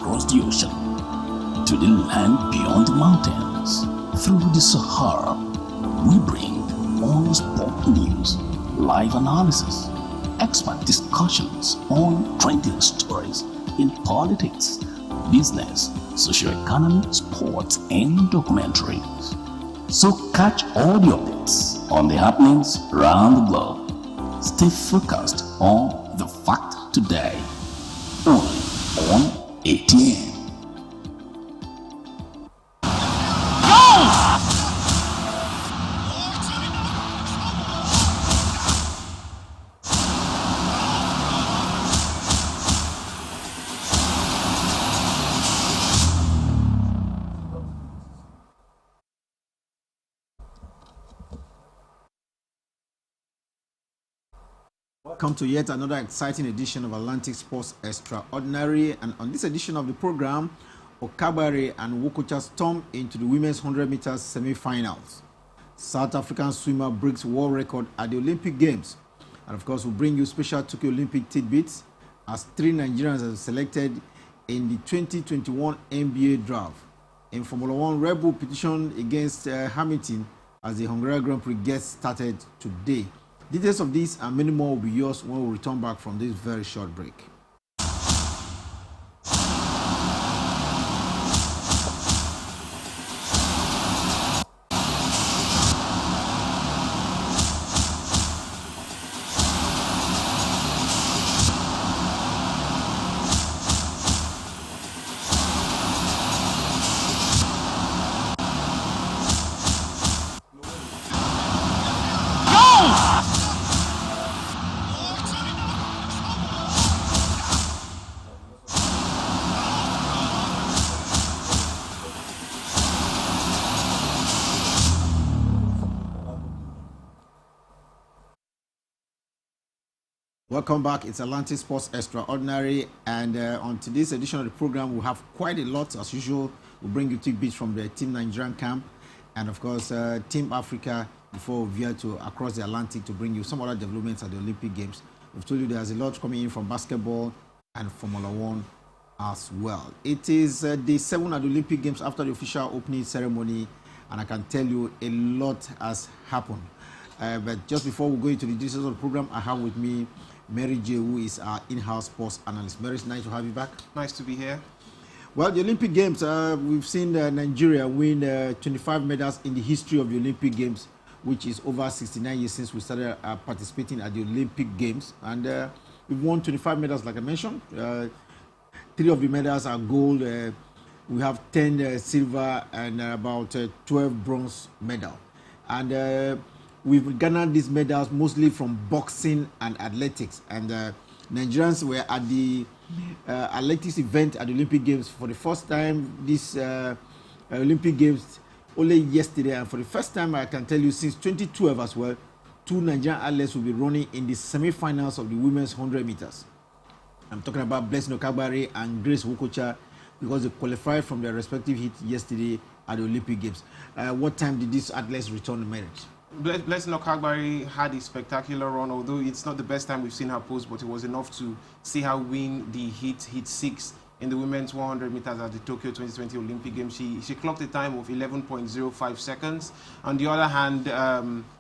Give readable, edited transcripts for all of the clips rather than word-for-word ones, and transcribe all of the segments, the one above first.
across the ocean to the land beyond the mountains. Through the Sahara, we bring all sport news, live analysis, expert discussions on trending stories in politics, business, socio-economy, sports, and documentaries. So catch all the updates on the happenings around the globe. Stay focused on the fact today, only on ATN. Welcome to yet another exciting edition of Atlantic Sports Extraordinary, and on this edition of the program, Okagbare and Wokocha storm into the women's 100 meters semi-finals. South African swimmer breaks world record at the Olympic Games, and of course we'll bring you special Tokyo Olympic tidbits as 3 Nigerians are selected in the 2021 NBA draft. In Formula 1, Red Bull petition against Hamilton as the Hungary Grand Prix gets started today. Details of this and many more will be yours when we return back from this very short break. Welcome back. It's Atlantic Sports Extraordinary, and on today's edition of the program, we'll have quite a lot. As usual, we'll bring you tidbits from the Team Nigerian camp, and of course, Team Africa before we veer to across the Atlantic to bring you some other developments at the Olympic Games. We've told you there's a lot coming in from basketball and Formula 1 as well. It is day 7 at the Olympic Games after the official opening ceremony, and I can tell you a lot has happened. But just before we go into the details of the program, I have with me Mary J, who is our in-house sports analyst. Mary, it's nice to have you back. Nice to be here. Well, the Olympic Games, we've seen Nigeria win 25 medals in the history of the Olympic Games, which is over 69 years since we started participating at the Olympic Games. And we've won 25 medals, like I mentioned. 3 of the medals are gold. We have 10 silver and about 12 bronze medals. And we've garnered these medals mostly from boxing and athletics. And Nigerians were at the athletics event at the Olympic Games for the first time. This Olympic Games only yesterday, and for the first time, I can tell you, since 2012 as well, 2 Nigerian athletes will be running in the semi-finals of the women's 100 meters. I'm talking about Blessing Okagbare and Grace Wokocha, because they qualified from their respective heats yesterday at the Olympic Games. What time did these athletes return to merit? Blessing Okagbare had a spectacular run, although it's not the best time we've seen her post, but it was enough to see her win the heat 6 in the women's 100 meters at the Tokyo 2020 Olympic Games. She clocked a time of 11.05 seconds. On the other hand,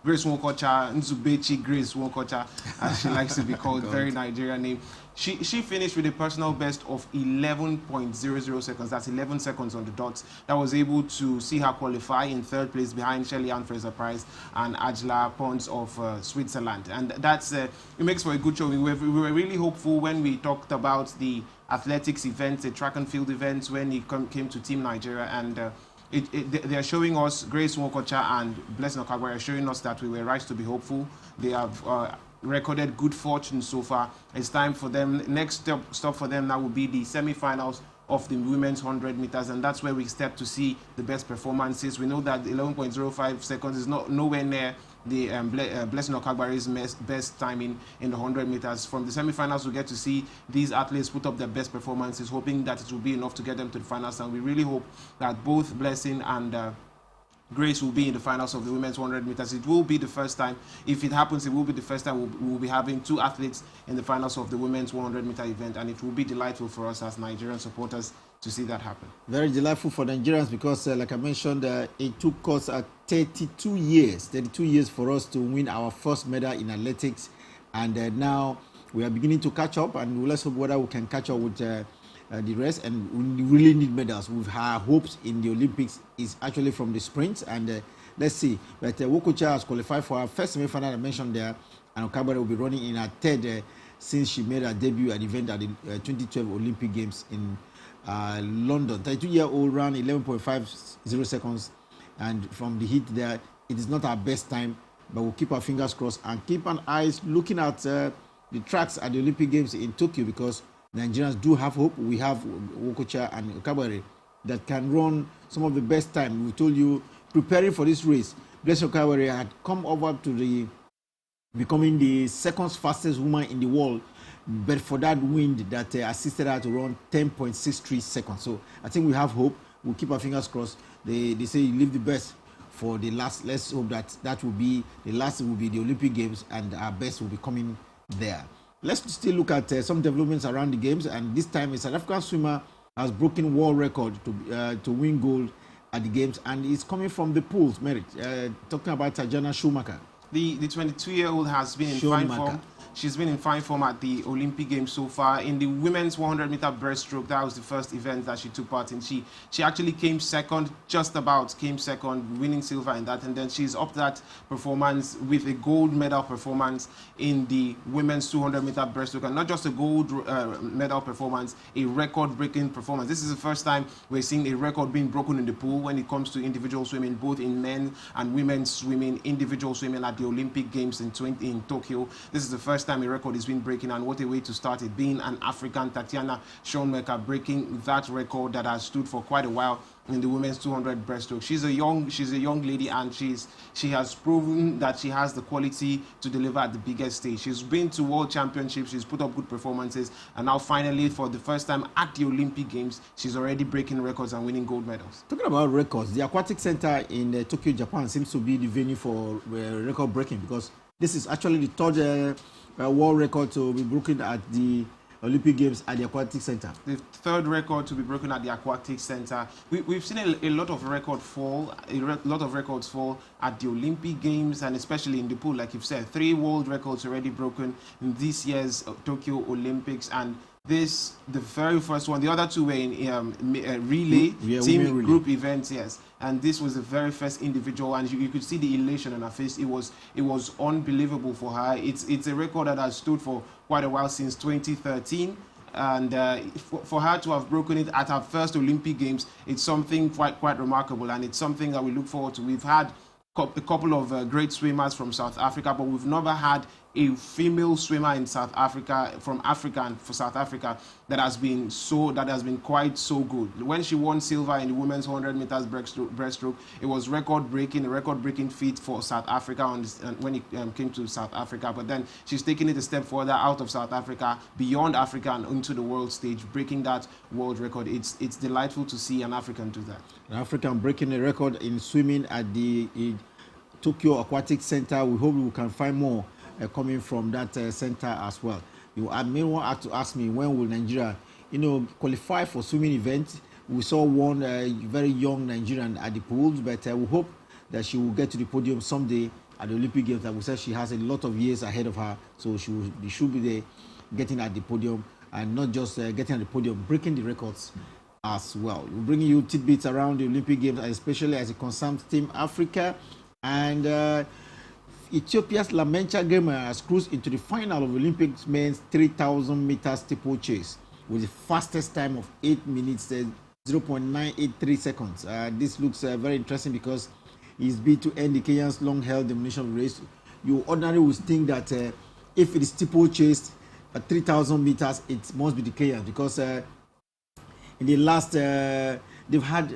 Grace Wokocha, Nzubechi Grace Wokocha, as she likes to be called, very Nigerian name. She finished with a personal best of 11.00 seconds. That's 11 seconds on the dot. That was able to see her qualify in 3rd place behind Shelly-Ann Fraser-Pryce and Ajla Pons of Switzerland. And that's it makes for a good showing. We were really hopeful when we talked about the athletics events, the track and field events, when it came to Team Nigeria, and they are showing us, Grace Wokocha and Blessing Okagbare are showing us that we were right to be hopeful. They have recorded good fortune so far. It's time for them. Next stop for them now will be the semi-finals of the women's 100 meters, and that's where we step to see the best performances. We know that 11.05 seconds is nowhere near the Blessing Okagbare's best timing in the 100 meters. From the semi-finals, we get to see these athletes put up their best performances, hoping that it will be enough to get them to the finals. And we really hope that both Blessing and Grace will be in the finals of the women's 100 meters. It will be the first time. If it happens, it will be the first time we'll be having 2 athletes in the finals of the women's 100 meter event, and it will be delightful for us as Nigerian supporters to see that happen. Very delightful for Nigerians because, like I mentioned, it took us 32 years for us to win our first medal in athletics, and now we are beginning to catch up, and let's hope whether we can catch up with the rest. And we really need medals. We've had hopes in the Olympics is actually from the sprints, and let's see. But Wokocha has qualified for our first semi-final I mentioned there, and Okagbare will be running in her third since she made her debut at the event at the 2012 Olympic Games in London. 32-year-old ran 11.50 seconds, and from the heat there, it is not our best time, but we'll keep our fingers crossed and keep an eye looking at the tracks at the Olympic Games in Tokyo, because Nigerians do have hope. We have Wokocha and Okagbare that can run some of the best time. We told you, preparing for this race, Blessing Okagbare had come over to becoming the second fastest woman in the world, but for that wind that assisted her to run 10.63 seconds. So I think we have hope. We'll keep our fingers crossed. They say you leave the best for the last. Let's hope that will be the last. Will be the Olympic Games, and our best will be coming there. Let's still look at some developments around the games, and this time a South African swimmer has broken world record to win gold at the games, and it's coming from the pools. Merit, talking about Tatjana Schumacher. The 22-year-old has been in fine form. She's been in fine form at the Olympic Games so far. In the women's 100-meter breaststroke, that was the first event that she took part in. She actually came second, just about came second, winning silver in that. And then she's upped that performance with a gold medal performance in the women's 200-meter breaststroke. And not just a gold medal performance, a record-breaking performance. This is the first time we're seeing a record being broken in the pool when it comes to individual swimming, both in men and women's swimming, individual swimming at the Olympic Games in Tokyo. This is the first time a record is being breaking, and what a way to start it, being an African. Tatjana Schumacher breaking that record that has stood for quite a while in the women's 200 breaststroke. She's a young lady, and she has proven that she has the quality to deliver at the biggest stage. She's been to world championships, she's put up good performances, and now finally for the first time at the Olympic Games, she's already breaking records and winning gold medals. Talking about records, the Aquatic Center in Tokyo, Japan seems to be the venue for record breaking, because this is actually the third world record to be broken at the Olympic Games at the Aquatic Center. The third record to be broken at the Aquatic Center. We've seen a lot of records fall at the Olympic Games, and especially in the pool, like you've said. 3 world records already broken in this year's Tokyo Olympics, and this, the very first one. The other 2 were in relay, team group events, yes. And this was the very first individual, and you could see the elation on her face. It was unbelievable for her. It's a record that has stood for quite a while, since 2013. And for her to have broken it at her first Olympic Games, it's something quite remarkable, and it's something that we look forward to. We've had a couple of great swimmers from South Africa, but we've never had a female swimmer in South Africa, from Africa and for South Africa, that has been quite so good. When she won silver in the women's 100 meters breaststroke, it was a record-breaking feat for South Africa when it came to South Africa. But then she's taking it a step further out of South Africa, beyond Africa, and into the world stage, breaking that world record. It's delightful to see an African do that. An African breaking a record in swimming at the Tokyo Aquatic Center. We hope we can find more coming from that center as well. I may want to ask me, when will Nigeria, qualify for swimming events? We saw one very young Nigerian at the pools, but we hope that she will get to the podium someday at the Olympic Games. Like we said, she has a lot of years ahead of her, so she should be there, getting at the podium, and not just getting at the podium, breaking the records as well. We're bringing you tidbits around the Olympic Games, especially as it concerns Team Africa. And Ethiopia's Lammencha Girma has cruised into the final of Olympics men's 3,000 meters steeplechase with the fastest time of 8 minutes, 0.983 seconds. This looks very interesting, because he's been to end the Kenyan's long-held domination race. You ordinarily would think that if it is steeplechase at 3,000 meters, it must be the Kenyans, because in the last, they've had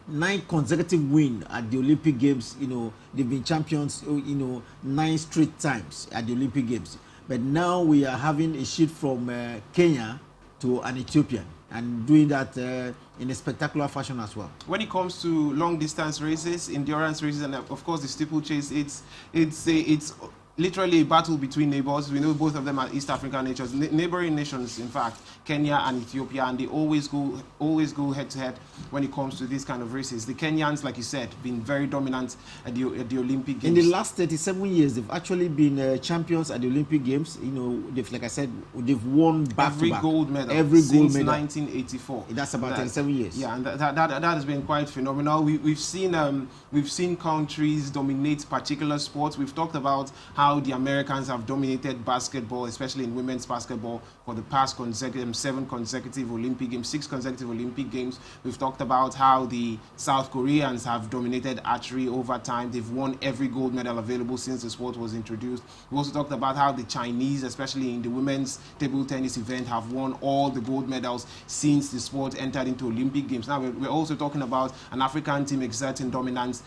9 consecutive wins at the Olympic Games. They've been champions, 9 straight times at the Olympic Games. But now we are having a shift from Kenya to an Ethiopian, and doing that in a spectacular fashion as well. When it comes to long distance races, endurance races, and of course the steeplechase, it's literally a battle between neighbors. We know both of them are East African nations, neighboring nations, in fact, Kenya and Ethiopia, and they always go head to head when it comes to these kind of races. The Kenyans, like you said, been very dominant at the Olympic Games. In the last 37 years, they've actually been champions at the Olympic Games. You know, like I said, they've won back-to-back. Gold medal. Every since gold medal. 1984. That's about 37 years. Yeah, and that has been quite phenomenal. We've seen countries dominate particular sports. We've talked about how the Americans have dominated basketball, especially in women's basketball, for the past 7 consecutive Olympic Games, 6 consecutive Olympic Games. We've talked about how the South Koreans have dominated archery over time. They've won every gold medal available since the sport was introduced. We also talked about how the Chinese, especially in the women's table tennis event, have won all the gold medals since the sport entered into Olympic Games. Now we're also talking about an African team exerting dominance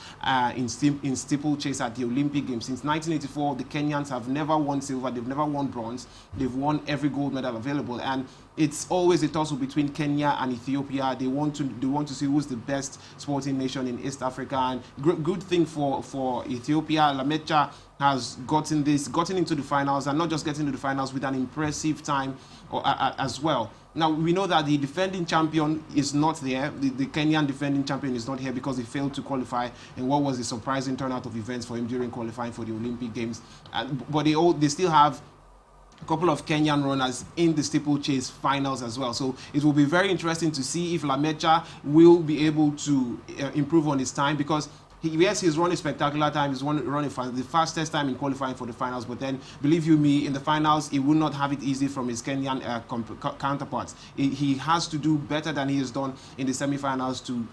in steeplechase at the Olympic Games. Since 1984, the Kenyans have never won silver, they've never won bronze, they've won every gold medal available, and it's always a tussle between Kenya and Ethiopia. They want to see who's the best sporting nation in East Africa. And good thing for Ethiopia, Lamecha has gotten into the finals, and not just getting to the finals, with an impressive time as well. Now, we know that the defending champion is not there. The Kenyan defending champion is not here because he failed to qualify in what was a surprising turnout of events for him during qualifying for the Olympic Games. But they still have a couple of Kenyan runners in the steeplechase finals as well. So it will be very interesting to see if Lamecha will be able to improve on his time, because he's run a spectacular time. He's run the fastest time in qualifying for the finals. But then, believe you me, in the finals, he will not have it easy from his Kenyan counterparts. He has to do better than he has done in the semi-finals to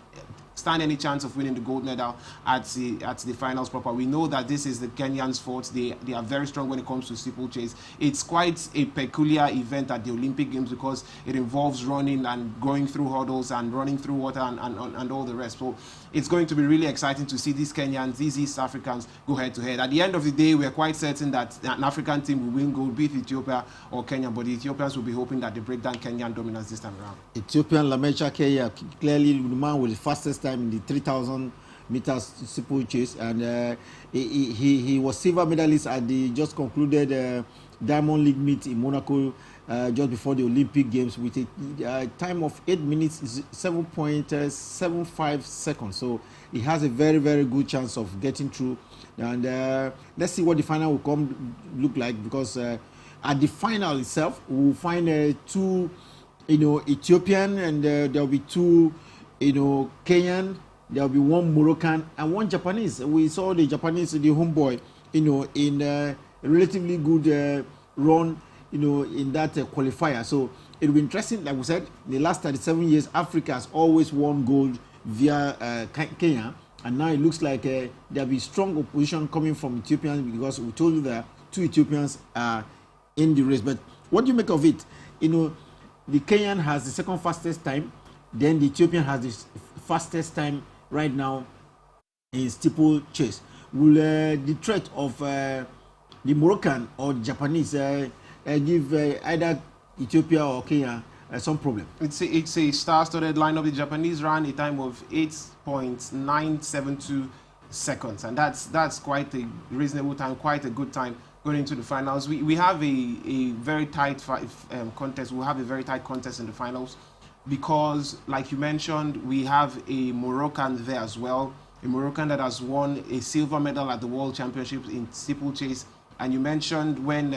stand any chance of winning the gold medal at the finals proper. We know that this is the Kenyans' fault. They are very strong when it comes to steeplechase. It's quite a peculiar event at the Olympic Games because it involves running and going through hurdles and running through water and all the rest. So it's going to be really exciting to see these Kenyans, these East Africans, go head to head. At the end of the day, we're quite certain that an African team will win gold, be it Ethiopia or Kenya, but the Ethiopians will be hoping that they break down Kenyan dominance this time around. Ethiopian Lamecha Kenya, clearly the man with the fastest time in the 3,000 meters steeplechase, and he was silver medalist at the just concluded Diamond League meet in Monaco just before the Olympic Games with a time of 8 minutes 7.75 seconds. So he has a very, very good chance of getting through, and let's see what the final will look like, because at the final itself we'll find two Ethiopian, and there'll be two Kenyan, there'll be one Moroccan and one Japanese. We saw the Japanese, the homeboy, in a relatively good run, in that qualifier. So it'll be interesting. Like we said, the last 37 years, Africa has always won gold via Kenya, and now it looks like there'll be strong opposition coming from Ethiopians, because we told you that 2 Ethiopians are in the race. But what do you make of it? The Kenyan has the second fastest time, then the Ethiopian has the fastest time right now in steeplechase. Will the threat of the Moroccan or the Japanese give either Ethiopia or Kenya some problem? It's a star-studded lineup. The Japanese ran a time of 8.972 seconds, and that's quite a reasonable time, quite a good time going into the finals. We have a very tight contest. We'll have a very tight contest in the finals, because, like you mentioned, we have a Moroccan there as well, a Moroccan that has won a silver medal at the World Championships in steeplechase. And you mentioned when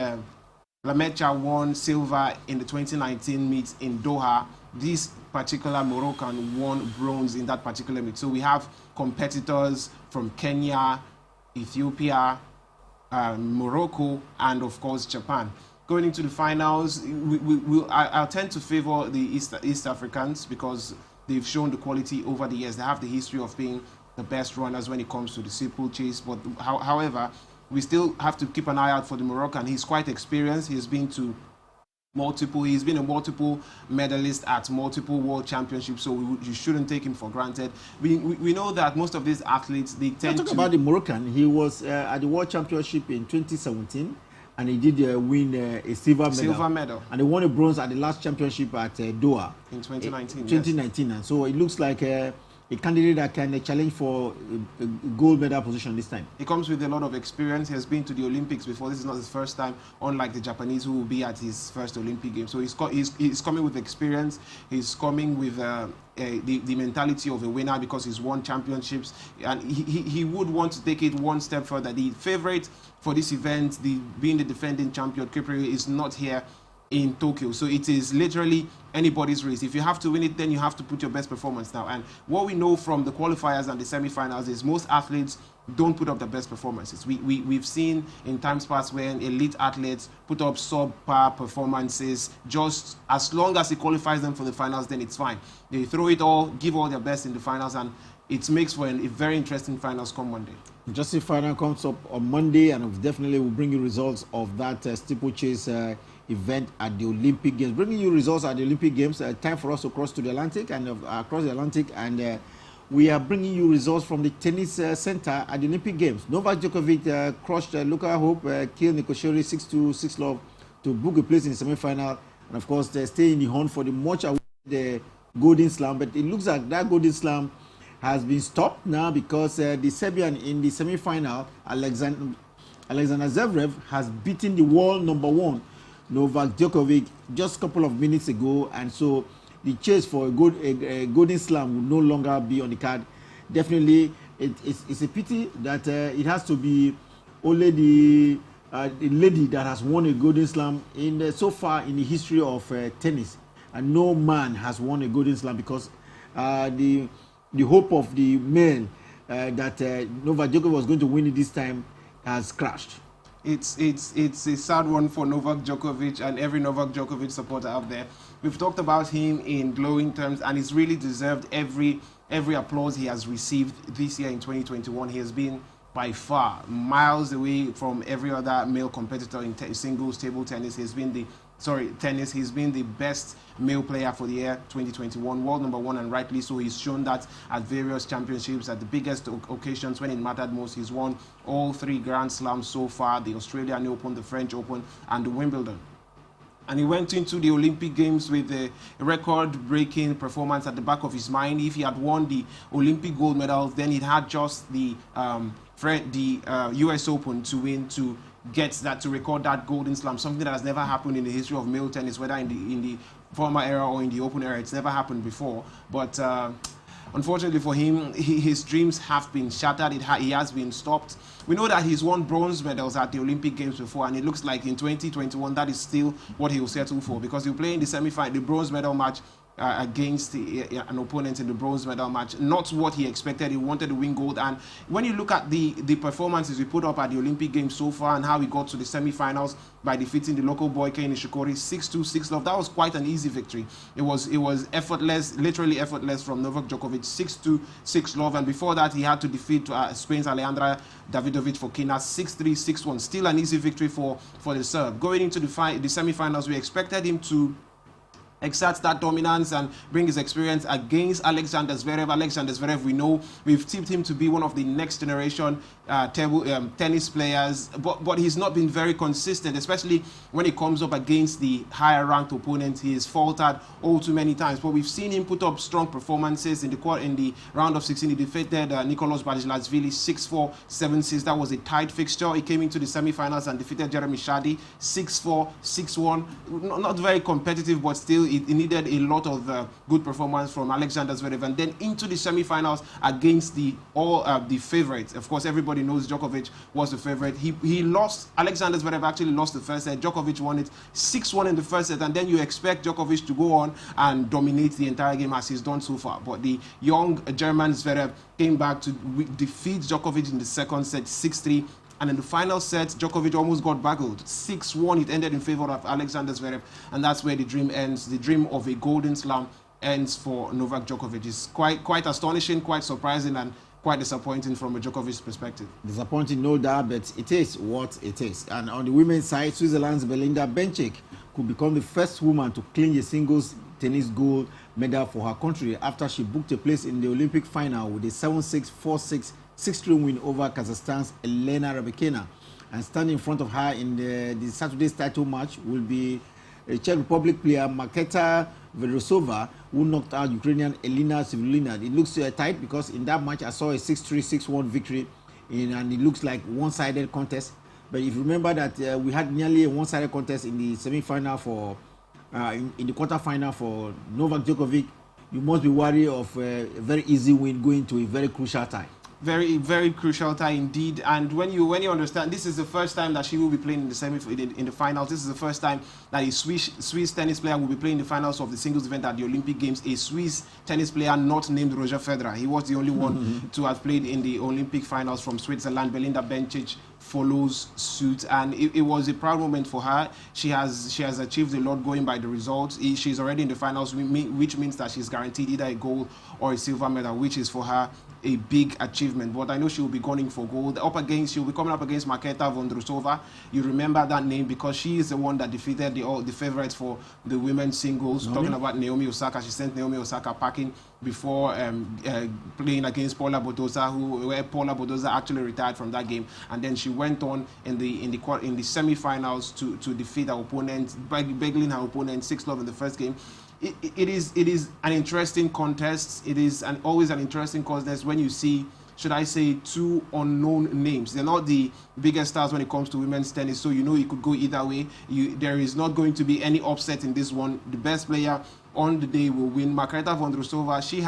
Lamecha won silver in the 2019 meet in Doha, this particular Moroccan won bronze in that particular meet. So we have competitors from Kenya, Ethiopia, Morocco, and of course Japan. Going into the finals, I'll tend to favor the East Africans, because they've shown the quality over the years. They have the history of being the best runners when it comes to the steeplechase. But however, we still have to keep an eye out for the Moroccan. He's quite experienced. He's been a multiple medalist at multiple world championships, so you shouldn't take him for granted. We know that most of these athletes, they tend to... Talk about the Moroccan. He was at the World Championship in 2017, and he did win a silver medal. And he won a bronze at the last championship at Doha in 2019. 2019, yes. And so it looks like a candidate that can challenge for a gold medal position this time? He comes with a lot of experience. He has been to the Olympics before. This is not his first time, unlike the Japanese who will be at his first Olympic Games. So he's coming with experience. He's coming with the mentality of a winner because he's won championships. And he would want to take it one step further. The favorite for this event, being the defending champion, Kiprio, is not here in Tokyo. So it is literally anybody's race. If you have to win it, then you have to put your best performance now. And what we know from the qualifiers and the semi-finals is most athletes don't put up the best performances. We've seen in times past when elite athletes put up subpar performances. Just as long as it qualifies them for the finals, then it's fine. They throw it all, give all their best in the finals, and it makes for a very interesting finals come Monday. Just the final comes up on Monday, and definitely will bring you results of that steeplechase event at the Olympic Games. Bringing you results at the Olympic Games. Time for us to cross to the Atlantic and across the Atlantic, and we are bringing you results from the tennis center at the Olympic Games. Novak Djokovic crushed Luka Hope, killed Nikoshori 6-2, 6-love to book a place in the semi-final, and of course they stay in the hunt for the much awaited Golden Slam. But it looks like that Golden Slam has been stopped now because the Serbian in the semi-final, Alexander Zverev, has beaten the world number one Novak Djokovic just a couple of minutes ago, and so the chase for a Golden Slam will no longer be on the card. Definitely, it's a pity that it has to be only the lady that has won a Golden Slam so far in the history of tennis, and no man has won a Golden Slam because the hope of the male that Novak Djokovic was going to win it this time has crashed. It's a sad one for Novak Djokovic and every Novak Djokovic supporter out there. We've talked about him in glowing terms, and he's really deserved every applause he has received this year in 2021. He has been by far miles away from every other male competitor in singles table tennis. He's been the best male player for the year 2021, world number one, and rightly so. He's shown that at various championships, at the biggest occasions when it mattered most. He's won all 3 Grand Slams so far: the Australian Open, the French Open, and the Wimbledon. And he went into the Olympic Games with a record-breaking performance at the back of his mind. If he had won the Olympic gold medal, then he'd had just the US Open to win to record that Golden Slam, something that has never happened in the history of male tennis, whether in the former era or in the Open era. It's never happened before. But unfortunately for him, his dreams have been shattered. He has been stopped. We know that he's won bronze medals at the Olympic Games before, and it looks like in 2021 that is still what he will settle for, because he'll play in the semi-final, the bronze medal match against an opponent in the bronze medal match. Not what he expected. He wanted to win gold. And when you look at the performances we put up at the Olympic Games so far and how we got to the semi-finals by defeating the local boy Kei Nishikori 6-2, 6-love, that was quite an easy victory. It was effortless, literally effortless from Novak Djokovic, 6-2, 6-love. And before that, he had to defeat Spain's Alejandra Davidovich Fokina 6-3, 6-1. Still an easy victory for the Serb. Going into the semi-finals, we expected him to exert that dominance and bring his experience against Alexander Zverev. Alexander Zverev, we know, we've tipped him to be one of the next generation tennis players, but he's not been very consistent, especially when it comes up against the higher ranked opponents. He has faltered all too many times, but we've seen him put up strong performances in the round of 16. He defeated Nicolas Basilashvili 6-4, 7-6. That was a tight fixture. He came into the semi-finals and defeated Jeremy Chardy 6-4, 6-1. Not very competitive, but still it needed a lot of good performance from Alexander Zverev. And then into the semi-finals against the favorites. Of course, everybody knows Djokovic was the favorite. He lost. Alexander Zverev actually lost the first set. Djokovic won it 6-1 in the first set, and then you expect Djokovic to go on and dominate the entire game as he's done so far. But the young German Zverev came back to defeat Djokovic in the second set 6-3. And in the final set, Djokovic almost got baggled. 6-1, it ended in favor of Alexander Zverev. And that's where the dream ends. The dream of a Golden Slam ends for Novak Djokovic. It's quite astonishing, quite surprising, and quite disappointing from a Djokovic perspective. Disappointing, no doubt, but it is what it is. And on the women's side, Switzerland's Belinda Bencic could become the first woman to clinch a singles tennis gold medal for her country after she booked a place in the Olympic final with a 7-6, 4-6, 6-3 win over Kazakhstan's Elena Rybakina. And standing in front of her in the Saturday's title match will be a Czech Republic player, Marketa Vondrousova, who knocked out Ukrainian Elena Svitolina. It looks tight because in that match I saw a 6-3, 6-1 victory, and it looks like one-sided contest. But if you remember that we had nearly a one-sided contest in the semi-final for, in the quarter-final for Novak Djokovic, you must be wary of a very easy win going to a very crucial tie. Very, very crucial tie indeed. And when you understand, this is the first time that she will be playing in the finals. This is the first time that a Swiss tennis player will be playing the finals of the singles event at the Olympic Games. A Swiss tennis player not named Roger Federer. He was the only one to have played in the Olympic finals from Switzerland. Belinda Bencic follows suit, and it was a proud moment for her. She has achieved a lot going by the results. She's already in the finals, which means that she's guaranteed either a gold or a silver medal, which is for her a big achievement. But I know she will be gunning for gold. She'll be coming up against Marketa Vondrousova. You remember that name because she is the one that defeated the favorites for the women's singles. Talking about Naomi Osaka, she sent Naomi Osaka packing before playing against Paula Badoza, where Paula Badoza actually retired from that game, and then she went on in the semi-finals to defeat her opponent, begging her opponent 6-love in the first game. It is an interesting contest. It is always an interesting contest when you see, should I say, two unknown names. They're not the biggest stars when it comes to women's tennis, so you know it could go either way. There is not going to be any upset in this one. The best player on the day will win. Marketa Vondrousova, she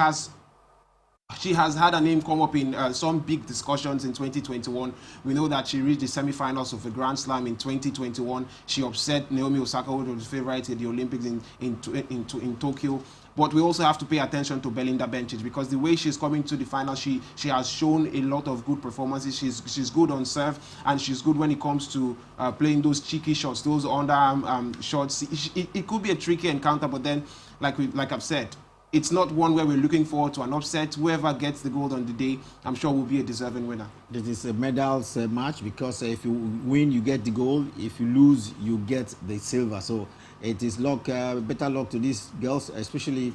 has had her name come up in some big discussions in 2021. We know that she reached the semi-finals of the Grand Slam in 2021. She upset Naomi Osaka, who was the favorite at the Olympics in Tokyo. But we also have to pay attention to Belinda Bencic because the way she's coming to the final, she has shown a lot of good performances. She's good on serve, and she's good when it comes to playing those cheeky shots, those underarm shots. It could be a tricky encounter, but then, like I've said, it's not one where we're looking forward to an upset. Whoever gets the gold on the day, I'm sure will be a deserving winner. This is a medals match because if you win, you get the gold. If you lose, you get the silver. So it is better luck to these girls, especially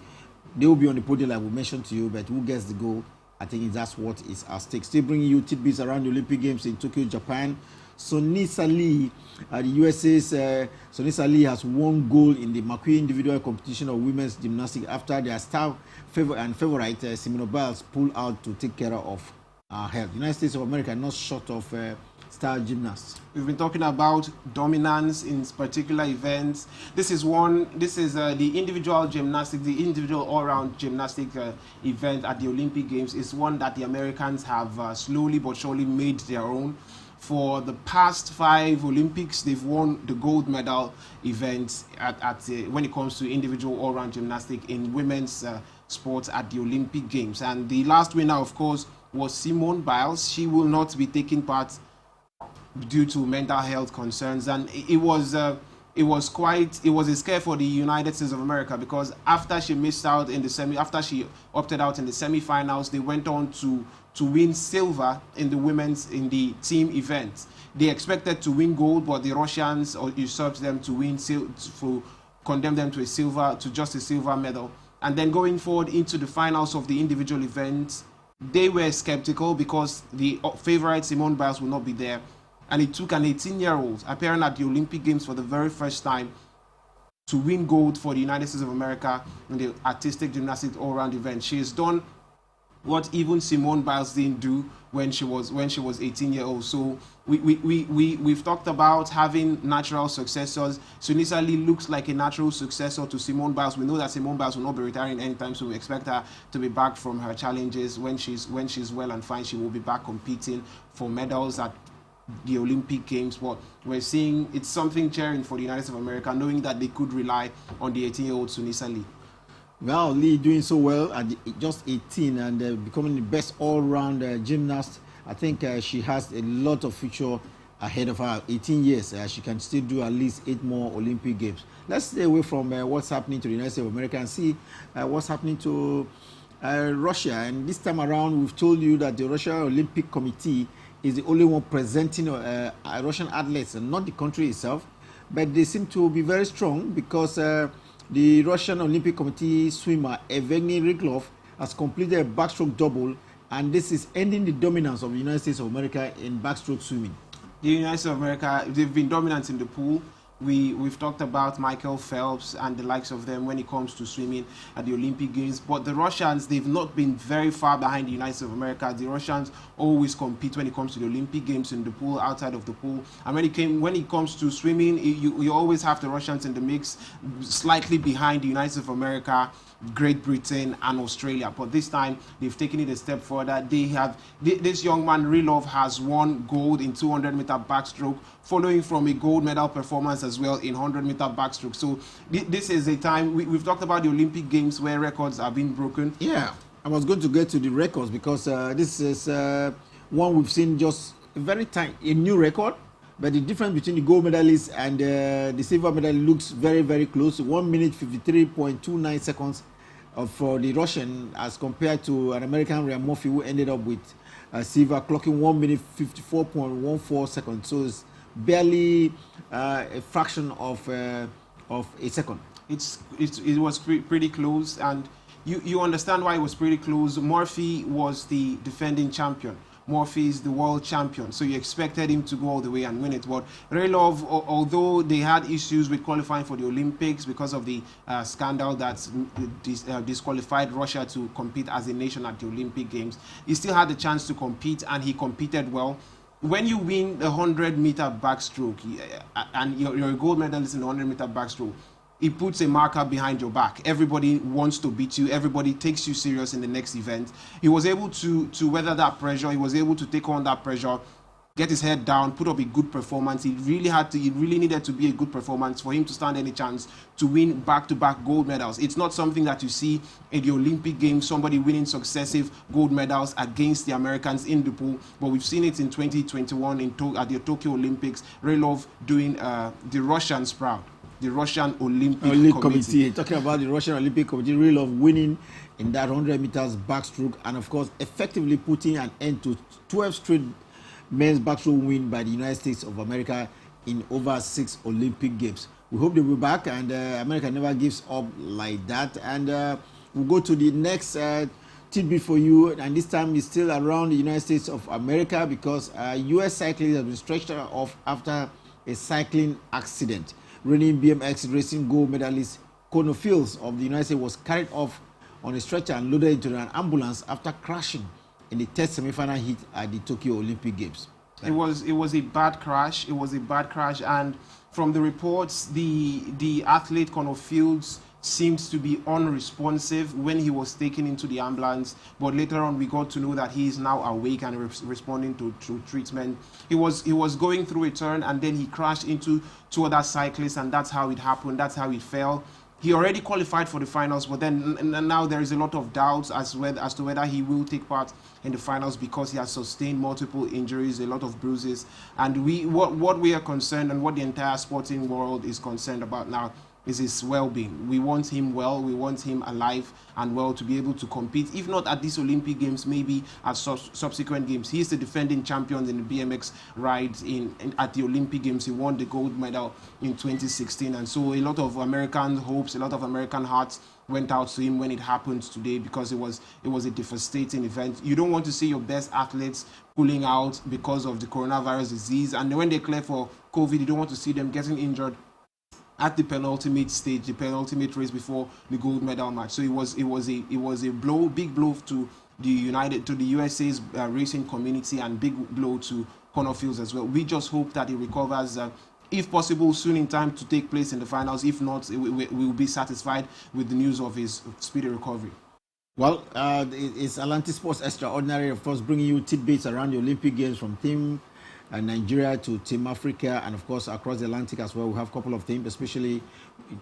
they will be on the podium like we mentioned to you, but who gets the gold, I think that's what is at stake. Still bringing you tidbits around the Olympic Games in Tokyo, Japan. Sonisa Lee, the USA's Sonisa Lee has won gold in the Makui individual competition of women's gymnastics after their star favorite Simone Biles pulled out to take care of her health. The United States of America not short of star gymnasts. We've been talking about dominance in particular events. This is the individual gymnastics, the individual all-round gymnastic event at the Olympic Games is one that the Americans have slowly but surely made their own. For the past 5 Olympics, they've won the gold medal event when it comes to individual all-round gymnastics in women's sports at the Olympic Games. And the last winner, of course, was Simone Biles. She will not be taking part due to mental health concerns, and it was a scare for the United States of America because after she missed out after she opted out in the semi-finals, they went on to win silver in the team event. They expected to win gold, but the Russians usurped them to condemn them to just a silver medal. And then going forward into the finals of the individual events, they were skeptical because the favorite Simone Biles will not be there. And it took an 18-year-old appearing at the Olympic Games for the very first time to win gold for the United States of America in the artistic gymnastics all-round event. She has done what even Simone Biles didn't do when she was 18-year-old. So we've talked about having natural successors. Sonisa Lee looks like a natural successor to Simone Biles. We know that Simone Biles will not be retiring anytime, so we expect her to be back from her challenges. When she's well and fine, she will be back competing for medals at the Olympic Games. But we're seeing it's something cheering for the United States of America, knowing that they could rely on the 18-year-old Sonisa Lee. Well, Lee doing so well at just 18 and becoming the best all-round gymnast. I think she has a lot of future ahead of her. 18 years, she can still do at least 8 more Olympic Games. Let's stay away from what's happening to the United States of America and see what's happening to Russia. And this time around, we've told you that the Russian Olympic Committee is the only one presenting Russian athletes and not the country itself. But they seem to be very strong because the Russian Olympic Committee swimmer Evgeny Ryglov has completed a backstroke double, and this is ending the dominance of the United States of America in backstroke swimming. The United States of America, they've been dominant in the pool, We've talked about Michael Phelps and the likes of them when it comes to swimming at the Olympic Games. But the Russians, they've not been very far behind the United States of America. The Russians always compete when it comes to the Olympic Games, in the pool, outside of the pool. And when it comes to swimming, you always have the Russians in the mix, slightly behind the United States of America, Great Britain and Australia. But this time they've taken it a step further. This young man Rylov has won gold in 200-meter backstroke, following from a gold medal performance as well in 100-meter backstroke. So this is a time we've talked about the Olympic Games where records are being broken. Yeah, I was going to get to the records because this is one we've seen just a new record. But the difference between the gold medalist and the silver medal looks very, very close. 1 minute 53.29 seconds for the Russian, as compared to an American, Ryan Murphy, who ended up with silver, clocking 1 minute 54.14 seconds. So it's barely a fraction of a second. It was pretty close, and you understand why it was pretty close. Murphy was the defending champion. Murphy is the world champion, so you expected him to go all the way and win it. But Rylov, although they had issues with qualifying for the Olympics because of the scandal that disqualified Russia to compete as a nation at the Olympic Games, he still had the chance to compete, and he competed well. When you win the 100-meter backstroke and you're a gold medalist in the 100-meter backstroke, it puts a marker behind your back. Everybody wants to beat you. Everybody takes you serious in the next event. He was able to weather that pressure. He was able to take on that pressure, get his head down, put up a good performance. It really needed to be a good performance for him to stand any chance to win back-to-back gold medals. It's not something that you see in the Olympic Games, somebody winning successive gold medals against the Americans in the pool. But we've seen it in 2021 at the Tokyo Olympics. Rylov doing the Russians proud. The Russian Olympic Committee. Talking about the Russian Olympic Committee, Rylov winning in that 100 meters backstroke, and of course effectively putting an end to 12 straight men's backstroke win by the United States of America in over 6 Olympic Games. We hope they'll be back, and America never gives up like that. And we'll go to the next tidbit for you, and this time it's still around the United States of America, because U.S. cyclists have been stretched off after a cycling accident. Reigning BMX racing gold medalist Connor Fields of the United States was carried off on a stretcher and loaded into an ambulance after crashing in the third semi-final heat at the Tokyo Olympic Games. It was a bad crash. It was a bad crash, and from the reports, the athlete Connor Fields seemed to be unresponsive when he was taken into the ambulance, but later on we got to know that he is now awake and responding to treatment. He was going through a turn, and then he crashed into 2 other cyclists, and that's how it happened. That's how it fell. He already qualified for the finals, but then now there is a lot of doubts as to whether he will take part in the finals, because he has sustained multiple injuries, a lot of bruises. And what we are concerned, and what the entire sporting world is concerned about now, is his well-being. We want him well, we want him alive and well to be able to compete, if not at these Olympic Games, maybe at subsequent games. He is the defending champion in the BMX rides at the Olympic Games. He won the gold medal in 2016, and so a lot of American hopes, a lot of American hearts went out to him when it happened today, because it was a devastating event. You don't want to see your best athletes pulling out because of the coronavirus disease, and when they clear for COVID, you don't want to see them getting injured at the penultimate stage, the penultimate race before the gold medal match. So it was a big blow to the USA's racing community, and big blow to Connor Fields as well. We just hope that he recovers, if possible, soon in time to take place in the finals. If not, we will be satisfied with the news of his speedy recovery. Well, it's Atlantic Sports Extraordinary, of course, bringing you tidbits around the Olympic Games from Team Nigeria to Team Africa, and of course across the Atlantic as well. We have a couple of teams, especially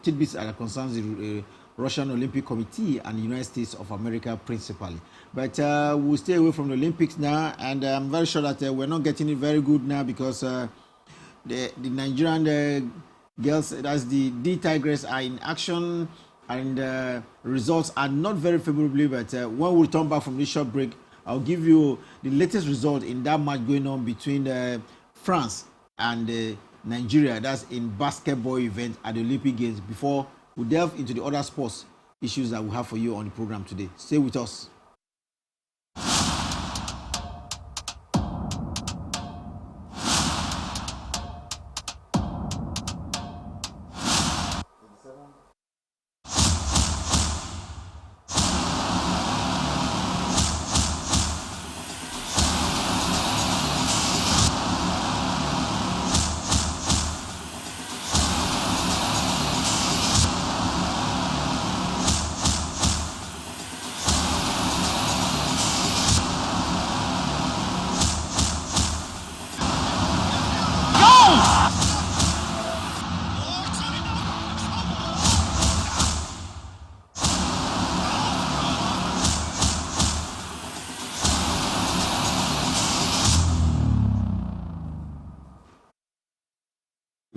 tidbits that concerns the Russian Olympic Committee and the United States of America principally. But we'll stay away from the Olympics now, and I'm very sure that we're not getting it very good now, because the Nigerian girls, that's the D-Tigress, are in action, and results are not very favorably. But when we return back from this short break, I'll give you the latest result in that match going on between France and Nigeria. That's in basketball event at the Olympic Games, before we delve into the other sports issues that we have for you on the program today. Stay with us.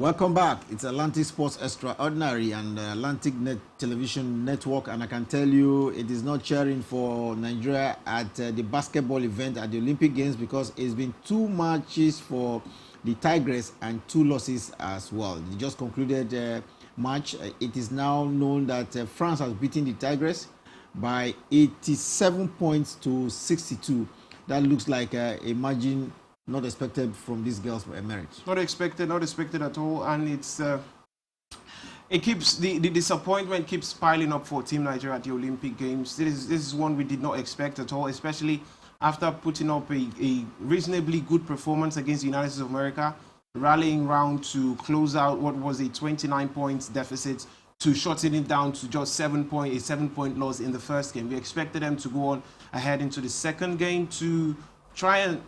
Welcome back. It's Atlantic Sports Extraordinary and Atlantic Net Television Network, and I can tell you it is not cheering for Nigeria at the basketball event at the Olympic Games because it's been 2 matches for the Tigress and 2 losses as well. They just concluded match. It is now known that France has beaten the Tigress by 87 points to 62. That looks like a margin not expected from these girls for Emirates. Not expected at all, and it keeps the disappointment keeps piling up for Team Nigeria at the Olympic Games. This is one we did not expect at all, especially after putting up a reasonably good performance against the United States of America, rallying round to close out what was a 29 points deficit to shorten it down to just a 7-point loss in the first game. We expected them to go on ahead into the second game to try and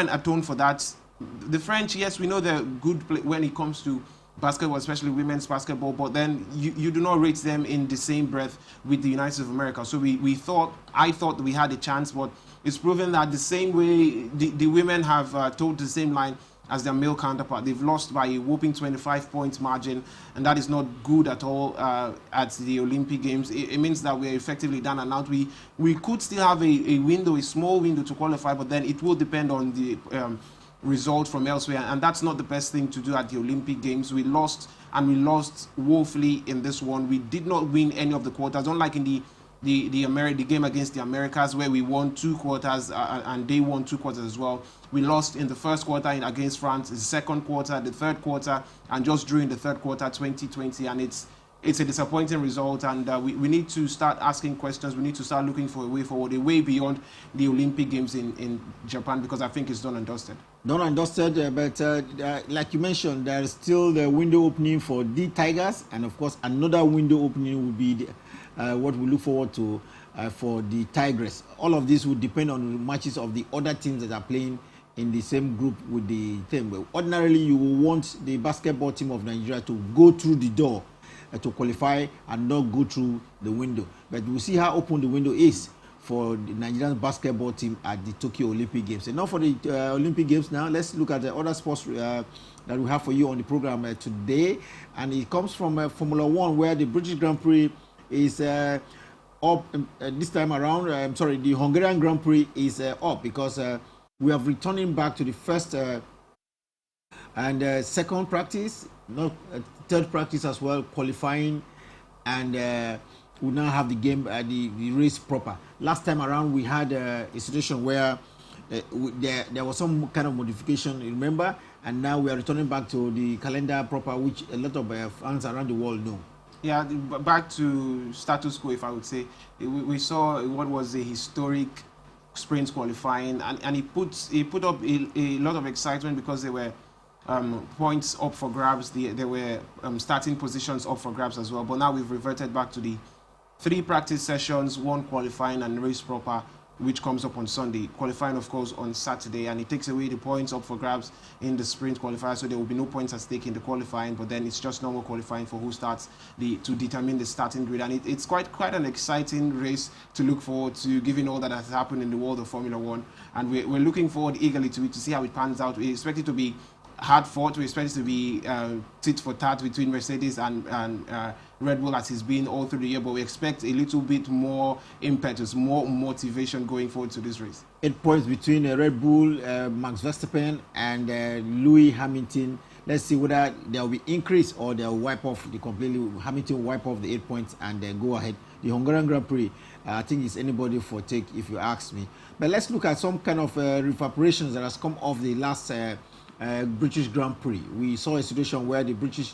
atone for that. The French, yes, we know they're good when it comes to basketball, especially women's basketball, but then you do not rate them in the same breath with the United States of America. So I thought we had a chance, but it's proven that the same way the women have told the same line as their male counterpart. They've lost by a whopping 25 points margin, and that is not good at all at the Olympic Games. It means that we're effectively down and out. We could still have a window, a small window to qualify, but then it will depend on the result from elsewhere, and that's not the best thing to do at the Olympic Games. We lost, and we lost woefully in this one. We did not win any of the quarters, unlike in the game against the Americas, where we won 2 quarters and they won 2 quarters as well. We lost in the first quarter against France, the second quarter, the third quarter, and just during the third quarter 2020, and it's a disappointing result, and we need to start asking questions. We need to start looking for a way forward, a way beyond the Olympic Games in Japan, because I think it's done and dusted. Done and dusted, but like you mentioned, there is still the window opening for the Tigers, and of course another window opening will be what we look forward to for the Tigress. All of this will depend on the matches of the other teams that are playing in the same group with the team. But ordinarily, you will want the basketball team of Nigeria to go through the door to qualify and not go through the window. But we'll see how open the window is for the Nigerian basketball team at the Tokyo Olympic Games. Enough for the Olympic Games now. Let's look at the other sports that we have for you on the program today. And it comes from Formula One, where the British Grand Prix is up this time around. The Hungarian Grand Prix is up because we are returning back to the first and second practice, not third practice as well, qualifying, and we now have the game, the race proper. Last time around, we had a situation where there was some kind of modification, remember, and now we are returning back to the calendar proper, which a lot of fans around the world know. Yeah, back to status quo, if I would say. We saw what was a historic sprint qualifying, and it put up a lot of excitement because there were points up for grabs. There were starting positions up for grabs as well. But now we've reverted back to the 3 practice sessions, 1 qualifying and race proper, which comes up on Sunday. Qualifying, of course, on Saturday, and it takes away the points up for grabs in the sprint qualifier, so there will be no points at stake in the qualifying, but then it's just normal qualifying for who starts to determine the starting grid, and it's quite an exciting race to look forward to, given all that has happened in the world of Formula One, and we're looking forward eagerly to it, to see how it pans out. We expect it to be hard fought. We expect it to be tit for tat between Mercedes and Red Bull, as it's been all through the year, but we expect a little bit more impetus, more motivation going forward to this race. 8 points between Red Bull, Max Verstappen, and Lewis Hamilton. Let's see whether there will be increase or they'll wipe off Hamilton wipe off the 8 points and go ahead. The Hungarian Grand Prix, I think it's anybody for take, if you ask me. But let's look at some kind of reverberations that has come off the last British Grand Prix. We saw a situation where the British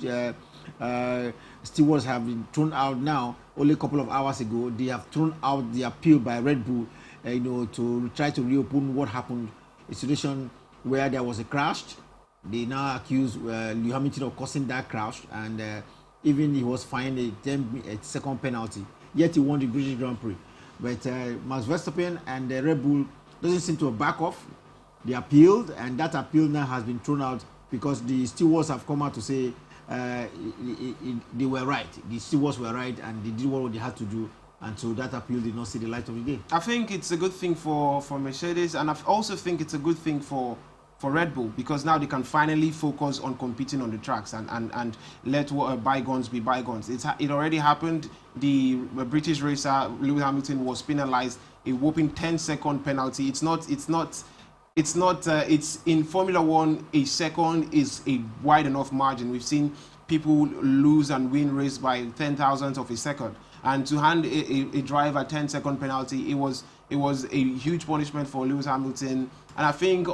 stewards have been thrown out now. Only a couple of hours ago, they have thrown out the appeal by Red Bull, to try to reopen what happened. A situation where there was a crash. They now accuse Lewis Hamilton of causing that crash, and even he was fined a 10-second penalty. Yet he won the British Grand Prix. But Max Verstappen and Red Bull doesn't seem to back off. They appealed, and that appeal now has been thrown out because the stewards have come out to say they were right. The stewards were right, and they did what they had to do, and so that appeal did not see the light of the day. I think it's a good thing for Mercedes, and I also think it's a good thing for for Red Bull, because now they can finally focus on competing on the tracks and let bygones be bygones. It already happened. The British racer Lewis Hamilton was penalized a whopping 10-second penalty. It's in Formula One, a second is a wide enough margin. We've seen people lose and win race by 10,000ths of a second, and to hand a driver a 10-second penalty, it was a huge punishment for Lewis Hamilton. And I think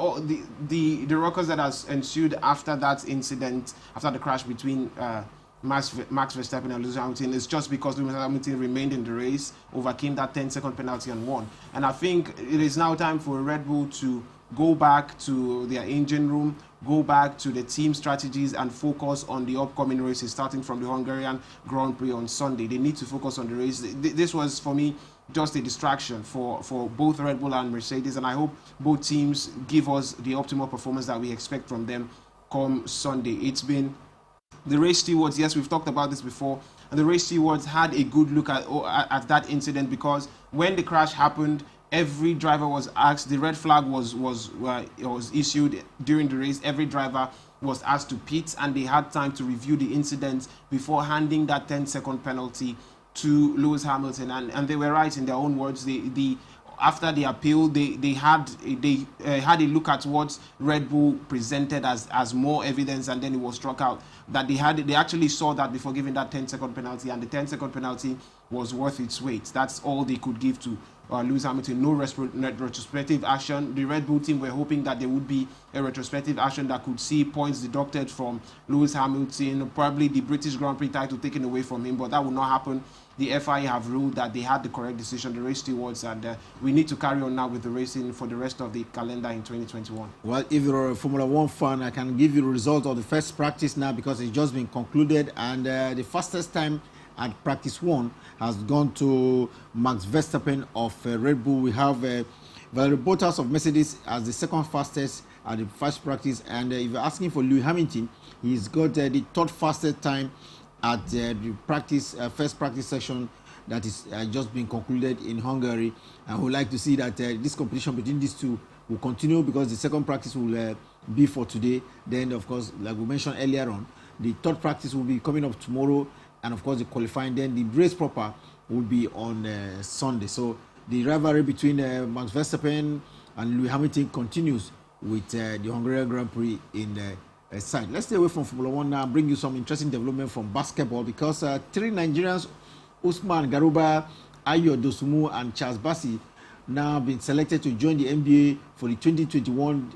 the ruckus that has ensued after that incident, after the crash between Max Verstappen and Lewis Hamilton, is just because Lewis Hamilton remained in the race, overcame that 10-second penalty and won. And I think it is now time for Red Bull to go back to their engine room, go back to the team strategies and focus on the upcoming races, starting from the Hungarian Grand Prix on Sunday. They need to focus on the race. This was, for me, just a distraction for both Red Bull and Mercedes, and I hope both teams give us the optimal performance that we expect from them come Sunday. It's been the race stewards, yes, we've talked about this before, and the race stewards had a good look at that incident, because when the crash happened, every driver was asked, the red flag was issued during the race. Every driver was asked to pit, and they had time to review the incident before handing that 10-second penalty to Lewis Hamilton. And they were right in their own words. After the appeal, they had a look at what Red Bull presented as more evidence, and then it was struck out that they actually saw that before giving that 10-second penalty, and the 10-second penalty was worth its weight. That's all they could give to Lewis Hamilton. No retrospective action. The Red Bull team were hoping that there would be a retrospective action that could see points deducted from Lewis Hamilton, probably the British Grand Prix title taken away from him, but that will not happen. The FIA have ruled that they had the correct decision, the race stewards, and we need to carry on now with the racing for the rest of the calendar in 2021. Well, if you're a Formula One fan, I can give you the result of the first practice now, because it's just been concluded, and the fastest time at practice 1 has gone to Max Verstappen of Red Bull. We have Valtteri Bottas of Mercedes as the second fastest at the first practice, and if you're asking for Lewis Hamilton, he's got the third fastest time at the first practice session that is just been concluded in Hungary. And we would like to see that this competition between these two will continue, because the second practice will be for today. Then, of course, like we mentioned earlier on, the third practice will be coming up tomorrow, and of course the qualifying. Then the race proper will be on Sunday. So the rivalry between Max Verstappen and Lewis Hamilton continues with the Hungarian Grand Prix in side. Let's stay away from Formula One now and bring you some interesting development from basketball, because 3 Nigerians, Usman Garuba, Ayo Dosumu, and Charles Bassey, now been selected to join the NBA for the 2021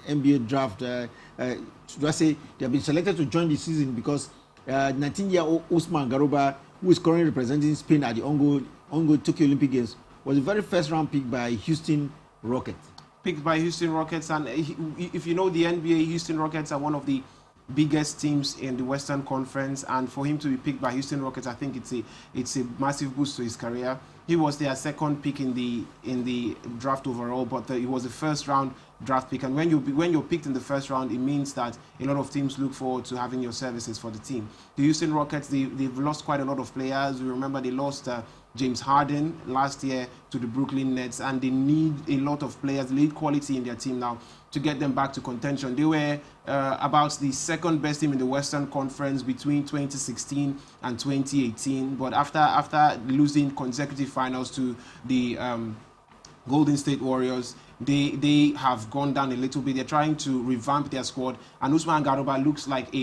NBA draft. Should I say they have been selected to join the season because 19-year-old Usman Garuba, who is currently representing Spain at the ongoing Tokyo Olympic Games, was the very first round pick by Houston Rockets. Picked by Houston Rockets, and if you know the NBA, Houston Rockets are one of the biggest teams in the Western Conference, and for him to be picked by Houston Rockets, I think it's a massive boost to his career. He was their second pick in the draft overall, but it was the first round draft pick. And when you're picked in the first round, it means that a lot of teams look forward to having your services for the team. The Houston Rockets, they've lost quite a lot of players. We remember they lost James Harden last year to the Brooklyn Nets, and they need a lot of players, lead quality in their team now to get them back to contention. They were about the second best team in the Western Conference between 2016 and 2018, but after losing consecutive finals to the Golden State Warriors, they have gone down a little bit. They're trying to revamp their squad, and Usman Garuba looks like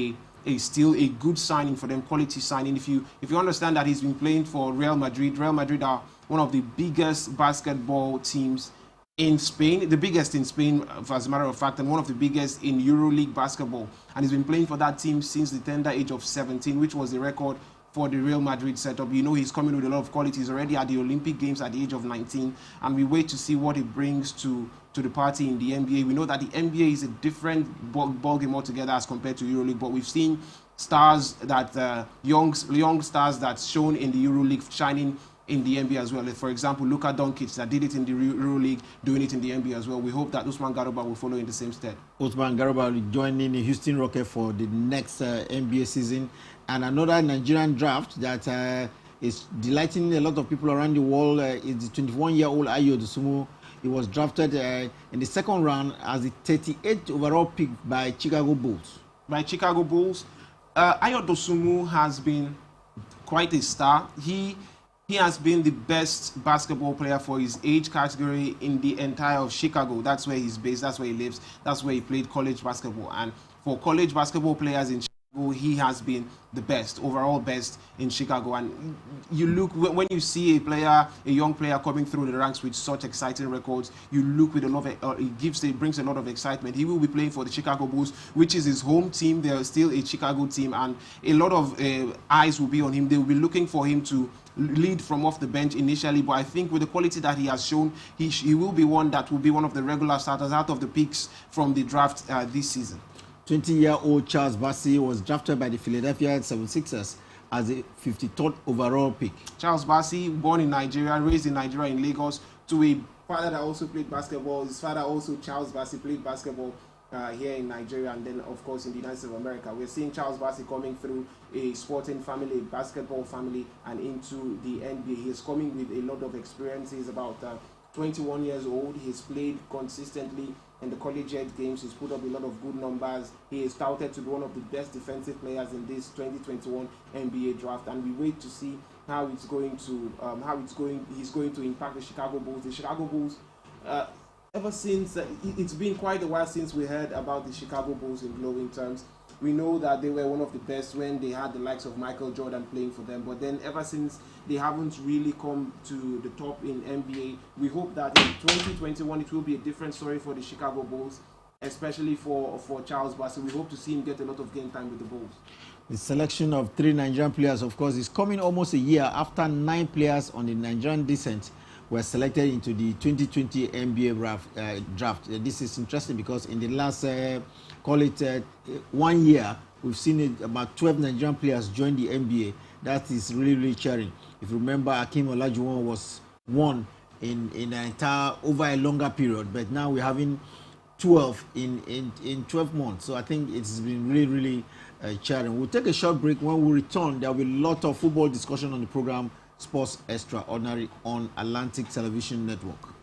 still a good signing for them, quality signing. If you understand that he's been playing for Real Madrid. Real Madrid are one of the biggest basketball teams in Spain, the biggest in Spain, as a matter of fact, and one of the biggest in EuroLeague basketball. And he's been playing for that team since the tender age of 17, which was the record for the Real Madrid setup. You know, he's coming with a lot of quality. He's already at the Olympic Games at the age of 19, and we wait to see what he brings to the party in the NBA. We know that the NBA is a different ball game altogether as compared to EuroLeague, but we've seen stars that young stars that's shown in the EuroLeague shining in the NBA as well. For example, Luka Doncic that did it in the EuroLeague, doing it in the NBA as well. We hope that Usman Garuba will follow in the same step. Usman Garuba will join in the Houston Rockets for the next NBA season. And another Nigerian draft that is delighting a lot of people around the world is the 21-year-old Ayo Dosunmu. He was drafted in the second round as the 38th overall pick by Chicago Bulls. By Chicago Bulls, Ayo Dosunmu has been quite a star. He has been the best basketball player for his age category in the entire of Chicago. That's where he's based, that's where he lives, that's where he played college basketball. And for college basketball players in Chicago, he has been the best, overall best in Chicago. And you look, when you see a young player coming through the ranks with such exciting records, you look with a lot of, it brings a lot of excitement. He will be playing for the Chicago Bulls, which is his home team. They are still a Chicago team, and a lot of eyes will be on him. They will be looking for him to lead from off the bench initially, but I think with the quality that he has shown, he will be one that will be one of the regular starters out of the picks from the draft this season. 20-year-old Charles Bassey was drafted by the Philadelphia 76ers as a 53rd overall pick. Charles Bassey, born in Nigeria, raised in Nigeria in Lagos, to a father that also played basketball. His father also, Charles Bassey, played basketball here in Nigeria and then, of course, in the United States of America. We're seeing Charles Bassey coming through a sporting family, a basketball family, and into the NBA. He is coming with a lot of experience. He's about 21 years old. He's played consistently in the collegiate games. He's put up a lot of good numbers. He is touted to be one of the best defensive players in this 2021 NBA draft, and we wait to see how it's going to he's going to impact the Chicago Bulls. The Chicago Bulls, ever since it's been quite a while since we heard about the Chicago Bulls in glowing terms. We know that they were one of the best when they had the likes of Michael Jordan playing for them, but then ever since they haven't really come to the top in NBA. We hope that in 2021 it will be a different story for the Chicago Bulls, especially for Charles Bassey. We hope to see him get a lot of game time with the Bulls. The selection of 3 Nigerian players, of course, is coming almost a year after 9 players on the Nigerian descent were selected into the 2020 NBA draft. This is interesting because in the last, 1 year, we've seen about 12 Nigerian players join the NBA. That is really, really cheering. If you remember, Akeem Olajuwon was one in an entire, over a longer period, but now we're having 12 in 12 months. So I think it's been really, really cheering. We'll take a short break. When we return, there will be a lot of football discussion on the program Sports Extraordinary on Atlantic Television Network.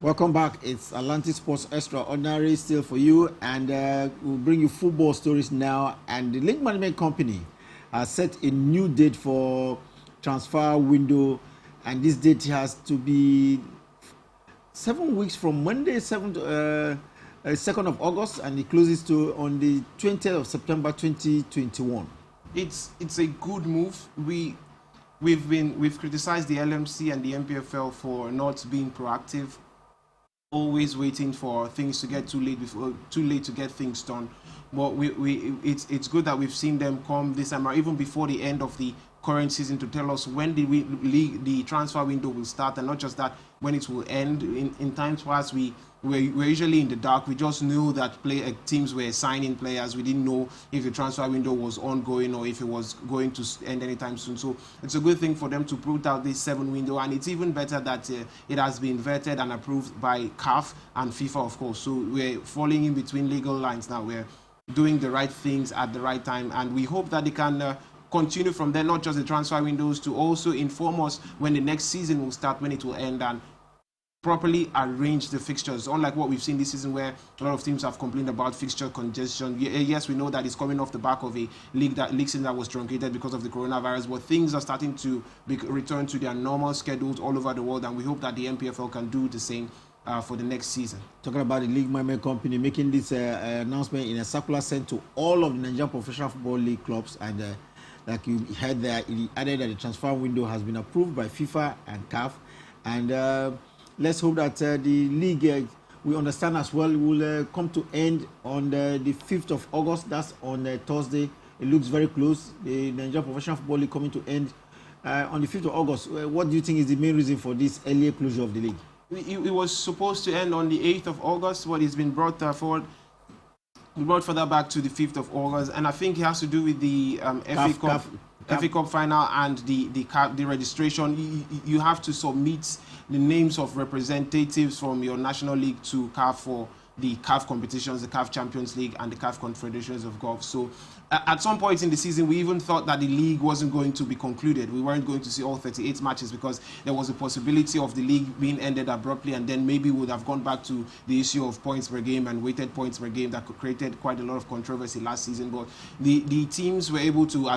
Welcome back. It's Atlantic Sports Extraordinary still for you, and we'll bring you football stories now. And the Link Management Company has set a new date for transfer window, and this date has to be 7 weeks from Monday, 2nd of August, and it closes on the 20th of September 2021. It's a good move. We've criticized the LMC and the MPFL for not being proactive always waiting for things to get too late to get things done. But it's good that we've seen them come this time, or even before the end of the current season, to tell us when the transfer window will start, and not just that, when it will end. In times past, we're usually in the dark. We just knew that teams were signing players. We didn't know if the transfer window was ongoing or if it was going to end anytime soon. So it's a good thing for them to put out this 7 window, and it's even better that it has been vetted and approved by CAF and FIFA, of course. So we're falling in between legal lines now. We're doing the right things at the right time, and we hope that they can continue from there, not just the transfer windows, to also inform us when the next season will start, when it will end, and properly arrange the fixtures, unlike what we've seen this season, where a lot of teams have complained about fixture congestion. Yes, we know that it's coming off the back of a league season that was truncated because of the coronavirus, but things are starting to return to their normal schedules all over the world, and we hope that the MPFL can do the same for the next season. Talking about the league management company making this announcement in a circular sent to all of the Nigerian Professional Football League clubs, and like you heard there, it added that the transfer window has been approved by FIFA and CAF, and let's hope that the league, we understand as well, will come to end on the 5th of August. That's on Thursday. It looks very close. The Nigerian Professional Football League coming to end on the 5th of August. What do you think is the main reason for this earlier closure of the league? It was supposed to end on the 8th of August, but it's been brought forward. We brought further back to the 5th of August, and I think it has to do with the FA Cup final and the registration. You have to submit the names of representatives from your national league to CAF for the CAF competitions, the CAF Champions League and the CAF Confederations of Golf. So at some point in the season, we even thought that the league wasn't going to be concluded. We weren't going to see all 38 matches because there was a possibility of the league being ended abruptly, and then maybe we would have gone back to the issue of points per game and weighted points per game that created quite a lot of controversy last season. But the teams were able to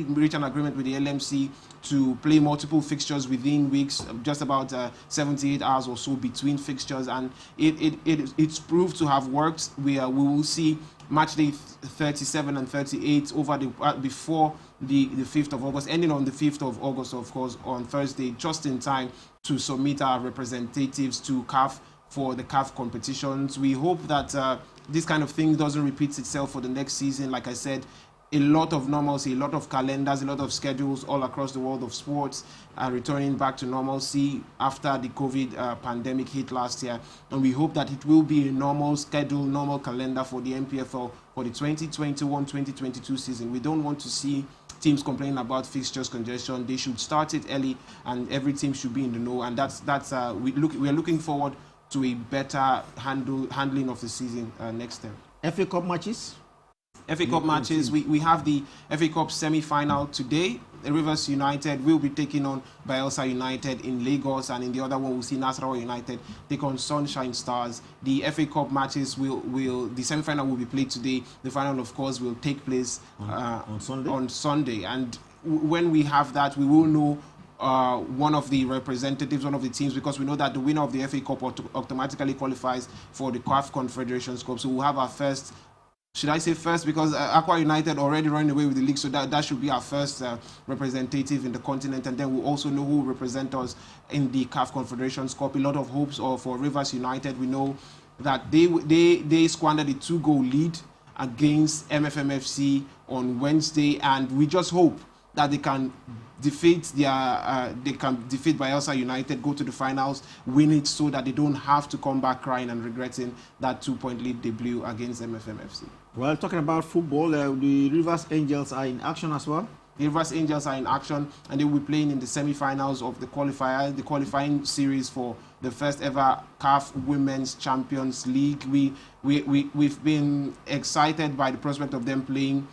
reach an agreement with the LMC to play multiple fixtures within weeks, just about 78 hours or so between fixtures, and it's proved to have worked. We will see match day 37 and 38 over before the 5th of August, ending on the 5th of August, of course, on Thursday, just in time to submit our representatives to CAF for the CAF competitions. We hope that this kind of thing doesn't repeat itself for the next season. Like I said, a lot of normalcy, a lot of calendars, a lot of schedules all across the world of sports are returning back to normalcy after the COVID pandemic hit last year. And we hope that it will be a normal schedule, normal calendar for the MPFL for the 2021-2022 season. We don't want to see teams complaining about fixtures congestion. They should start it early, and every team should be in the know. And we are looking forward to a better handling of the season next term. FA Cup matches? FA Cup matches, we have the FA Cup semi-final today. Rivers United will be taking on Bayelsa United in Lagos, and in the other one we'll see Nasarawa United take on Sunshine Stars. The FA Cup matches the semi-final will be played today. The final, of course, will take place on Sunday. And when we have that, we will know one of the representatives, one of the teams, because we know that the winner of the FA Cup automatically qualifies for the CAF Confederations Cup. So we'll have our first. Should I say first? Because Aqua United already running away with the league, so that should be our first representative in the continent, and then we'll also know who will represent us in the CAF Confederations Cup. A lot of hopes for Rivers United. We know that they squandered a 2-goal lead against MFMFC on Wednesday, and we just hope that they can defeat Bayelsa United, go to the finals, win it, so that they don't have to come back crying and regretting that 2-point lead debut against MFMFC. Well, talking about football, the Rivers Angels are in action as well. The Rivers Angels are in action, and they will be playing in the semi-finals of the qualifying series for the first ever CAF Women's Champions League. We've been excited by the prospect of them playing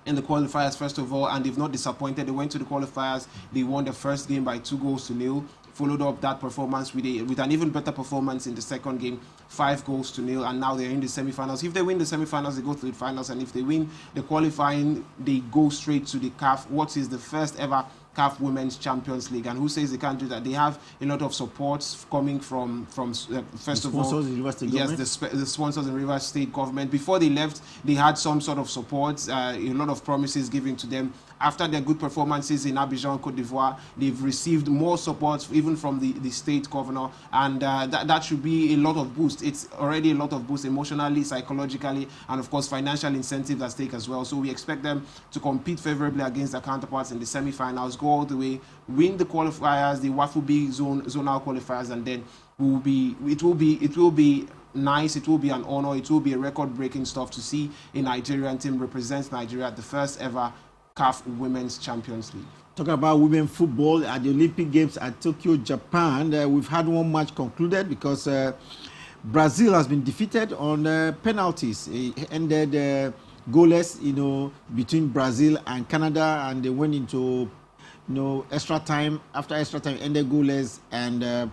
in the qualifiers, first of all, and they've not disappointed. They went to the qualifiers, they won the first game by 2-0, followed up that performance with an even better performance in the second game, 5-0, and now they're in the semi-finals. If they win the semi-finals, they go to the finals, and if they win the qualifying, they go straight to the CAF, what is the first ever CAF Women's Champions League. And who says they can't do that? They have a lot of support coming from first of all, yes, the sponsors in Rivers State government. Before they left, they had some sort of support, a lot of promises given to them after their good performances in Abidjan, Cote d'Ivoire, they've received more support even from the state governor, and that should be a lot of boost. It's already a lot of boost emotionally, psychologically, and of course financial incentives at stake as well. So we expect them to compete favorably against their counterparts in the semi-finals, go all the way, win the qualifiers, the WAFU B zonal qualifiers, and then it will be nice, it will be an honor, it will be a record-breaking stuff to see a Nigerian team represent Nigeria at the first ever CAF Women's Champions League. Talking about women football at the Olympic Games at Tokyo, Japan, we've had one match concluded because Brazil has been defeated on penalties. It ended goalless, between Brazil and Canada, and they went into, extra time. After extra time, ended goalless, and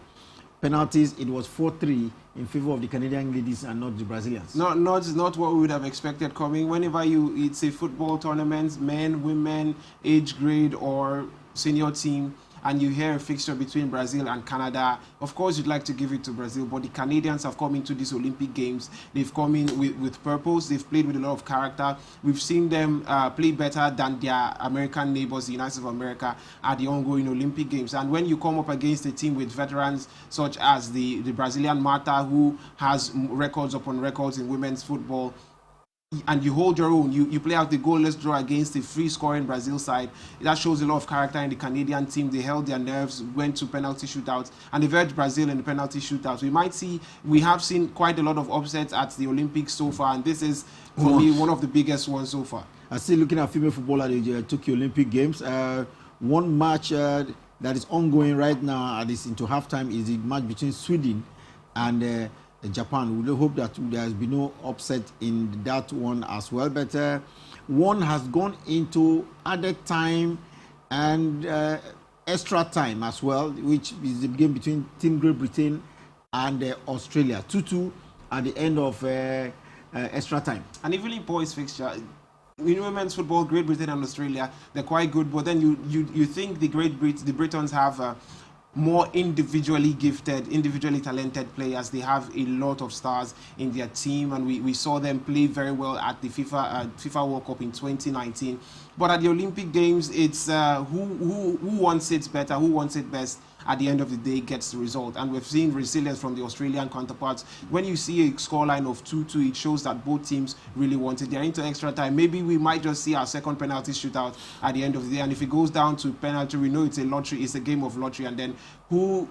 penalties. It was 4-3 in favor of the Canadian ladies and not the Brazilians. Not what we would have expected coming. Whenever it's a football tournament, men, women, age grade, or senior team, and you hear a fixture between Brazil and Canada, of course you'd like to give it to Brazil, but the Canadians have come into these Olympic Games. They've come in with purpose. They've played with a lot of character. We've seen them play better than their American neighbors, the United States of America, at the ongoing Olympic Games. And when you come up against a team with veterans such as the Brazilian Marta, who has records upon records in women's football, and you hold your own, you play out the goalless draw against a free-scoring Brazil side, that shows a lot of character in the Canadian team. They held their nerves, went to penalty shootouts, and they versed Brazil in the penalty shootouts. We have seen quite a lot of upsets at the Olympics so far, and this is, for me, one of the biggest ones so far. I'm still looking at female football at the Tokyo Olympic Games. One match that is ongoing right now, and is into halftime, is the match between Sweden and Japan. We hope that there has been no upset in that one as well. But one has gone into added time and extra time as well, which is the game between Team Great Britain and Australia. 2-2 at the end of extra time. And even in boys fixture, in women's football, Great Britain and Australia, they're quite good. But then you think the Britons have more individually gifted, individually talented players. They have a lot of stars in their team, and we saw them play very well at the FIFA World Cup in 2019. But at the Olympic Games, it's who wants it better, who wants it best. At the end of the day, gets the result. And we've seen resilience from the Australian counterparts. When you see a scoreline of 2-2, it shows that both teams really want it. They're into extra time. Maybe we might just see our second penalty shootout at the end of the day. And if it goes down to penalty, we know it's a lottery. It's a game of lottery. And then who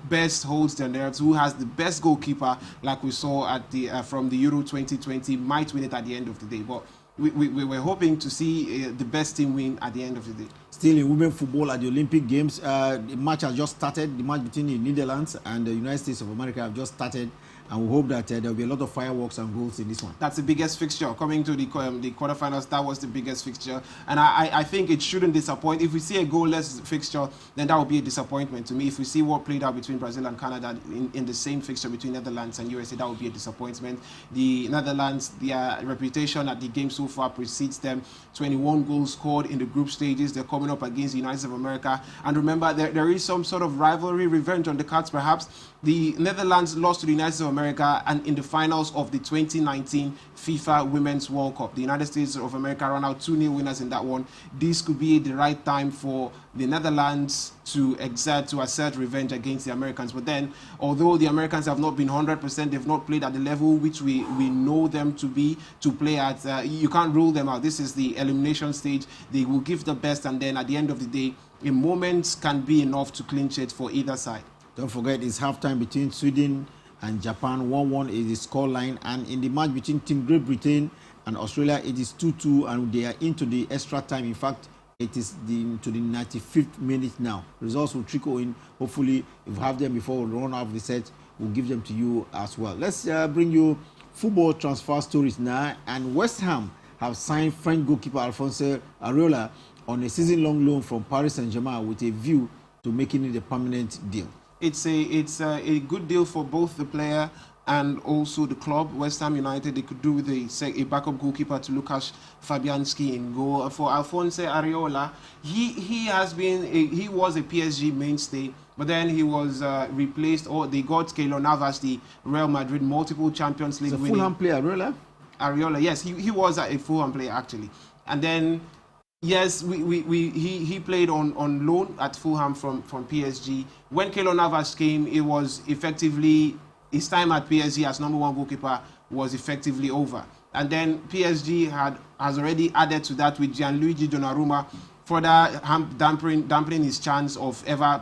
best holds their nerves, who has the best goalkeeper, like we saw at the from the Euro 2020, might win it at the end of the day. But we were hoping to see the best team win at the end of the day. Still in women football at the Olympic Games, the match has just started. The match between the Netherlands and the United States of America have just started, and we hope that there will be a lot of fireworks and goals in this one. That's the biggest fixture. Coming to the quarterfinals, that was the biggest fixture, and I think it shouldn't disappoint. If we see a goalless fixture, then that would be a disappointment to me. If we see what played out between Brazil and Canada in the same fixture between Netherlands and USA, that would be a disappointment. The Netherlands, their reputation at the game so far precedes them. 21 goals scored in the group stages. They're coming up against the United States of America. And remember, there is some sort of rivalry, revenge on the cards perhaps. The Netherlands lost to the United States of America and in the finals of the 2019 FIFA Women's World Cup. The United States of America ran out 2-0 winners in that one. This could be the right time for the Netherlands to assert revenge against the Americans. But then, although the Americans have not been 100%, they've not played at the level which we know them to play at. You can't rule them out. This is the elimination stage. They will give the best, and then at the end of the day, a moment can be enough to clinch it for either side. Don't forget, it's halftime between Sweden and Japan. 1-1 is the scoreline. And in the match between Team Great Britain and Australia, it is 2-2, and they are into the extra time. In fact, it is to the 95th minute now. Results will trickle in. Hopefully, if we have them before we run out of the set, we'll give them to you as well. Let's bring you football transfer stories now. And West Ham have signed French goalkeeper Alphonse Areola on a season-long loan from Paris Saint-Germain with a view to making it a permanent deal. It's a good deal for both the player and also the club. West Ham United, they could do with a backup goalkeeper to Lukasz Fabianski in goal. For Alphonse Areola, he was a PSG mainstay, but then he was replaced, or they got Keylor Navas, the Real Madrid multiple Champions League winning. Fulham player, Areola? Areola, yes, he was a Fulham player actually. And then Yes, he played on loan at Fulham from PSG. When Keylor Navas came, it was effectively his time at PSG as number one goalkeeper was effectively over. And then PSG has already added to that with Gianluigi Donnarumma, further dampening his chance of ever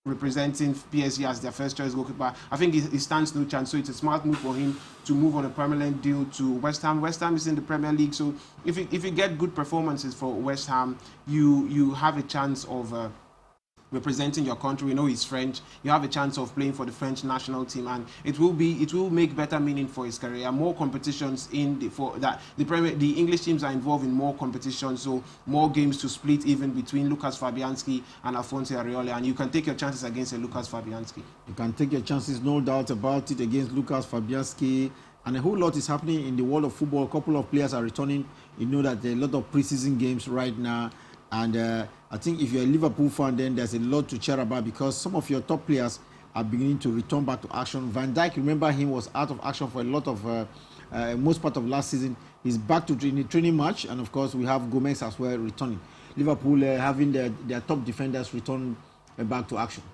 representing PSG as their first choice goalkeeper. I think he stands no chance, so it's a smart move for him to move on a permanent deal to West Ham. West Ham is in the Premier League, so if you get good performances for West Ham, you have a chance of representing your country. We know he's French. You have a chance of playing for the French national team, and it will make better meaning for his career. More competitions the English teams are involved in more competitions, so more games to split even between Lucas Fabianski and Alphonso Areola, and you can take your chances against Lucas Fabianski. You can take your chances, no doubt about it, against Lucas Fabianski. And a whole lot is happening in the world of football. A couple of players are returning. You know that there are a lot of preseason games right now. And I think if you're a Liverpool fan, then there's a lot to cheer about because some of your top players are beginning to return back to action. Van Dijk, remember him, was out of action for a lot of most part of last season. He's back to the training match, and of course we have Gomez as well returning. Liverpool having their top defenders return back to action.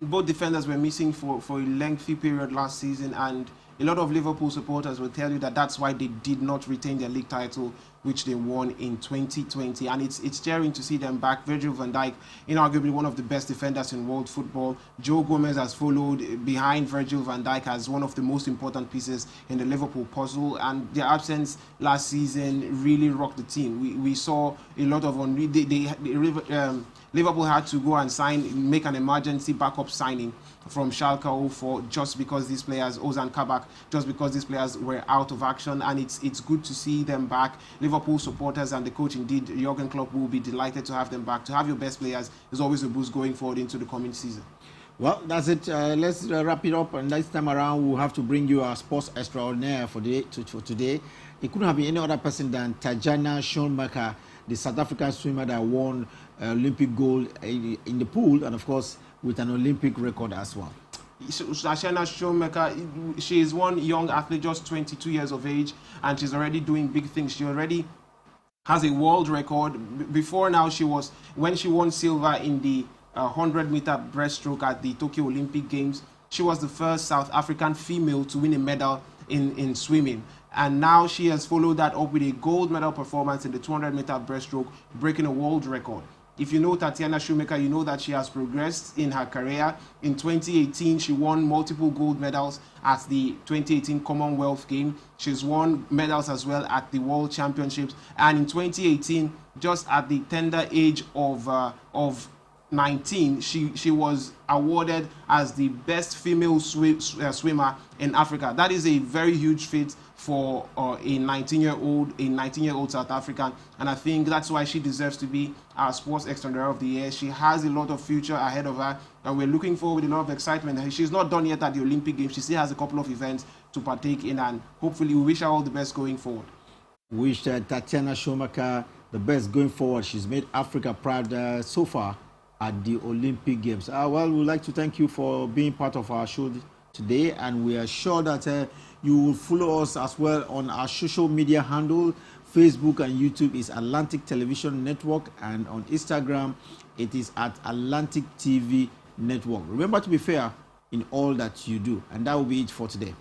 Both defenders were missing for a lengthy period last season, and a lot of Liverpool supporters will tell you that that's why they did not retain their league title, which they won in 2020. And it's cheering to see them back. Virgil van Dijk, inarguably one of the best defenders in world football. Joe Gomez has followed behind Virgil van Dijk as one of the most important pieces in the Liverpool puzzle. And their absence last season really rocked the team. We saw a lot of Liverpool had to go and make an emergency backup signing from Schalke 04 just because these players, Ozan Kabak, just because these players were out of action, and it's good to see them back. Liverpool supporters and the coach, indeed, Jurgen Klopp, will be delighted to have them back. To have your best players is always a boost going forward into the coming season. Well, that's it. Let's wrap it up, and next time around we'll have to bring you our sports extraordinaire for today. It couldn't have been any other person than Tatjana Schoenmaker, the South African swimmer that won Olympic gold in the pool, and of course with an Olympic record as well. Tatjana Schoenmaker, she is one young athlete, just 22 years of age, and she's already doing big things. She already has a world record. Before now, when she won silver in the 100-meter breaststroke at the Tokyo Olympic Games, she was the first South African female to win a medal in swimming. And now she has followed that up with a gold medal performance in the 200-meter breaststroke, breaking a world record. If you know Tatjana Schoenmaker, you know that she has progressed in her career. In 2018, she won multiple gold medals at the 2018 Commonwealth Games. She's won medals as well at the World Championships. And in 2018, just at the tender age of 19, she was awarded as the best female swimmer in Africa. That is a very huge feat for a 19-year-old South African, and I think that's why she deserves to be our sports extraordinaire of the year. She has a lot of future ahead of her, and we're looking forward with a lot of excitement. She's not done yet at the Olympic Games. She still has a couple of events to partake in, and hopefully we wish her all the best going forward. We wish Tatjana Schoenmaker the best going forward. She's made Africa proud so far at the Olympic Games. Well, we'd like to thank you for being part of our show today, and we are sure that you will follow us as well on our social media handle. Facebook and YouTube is Atlantic Television Network, and on Instagram it is at Atlantic TV Network. Remember to be fair in all that you do, and that will be it for today.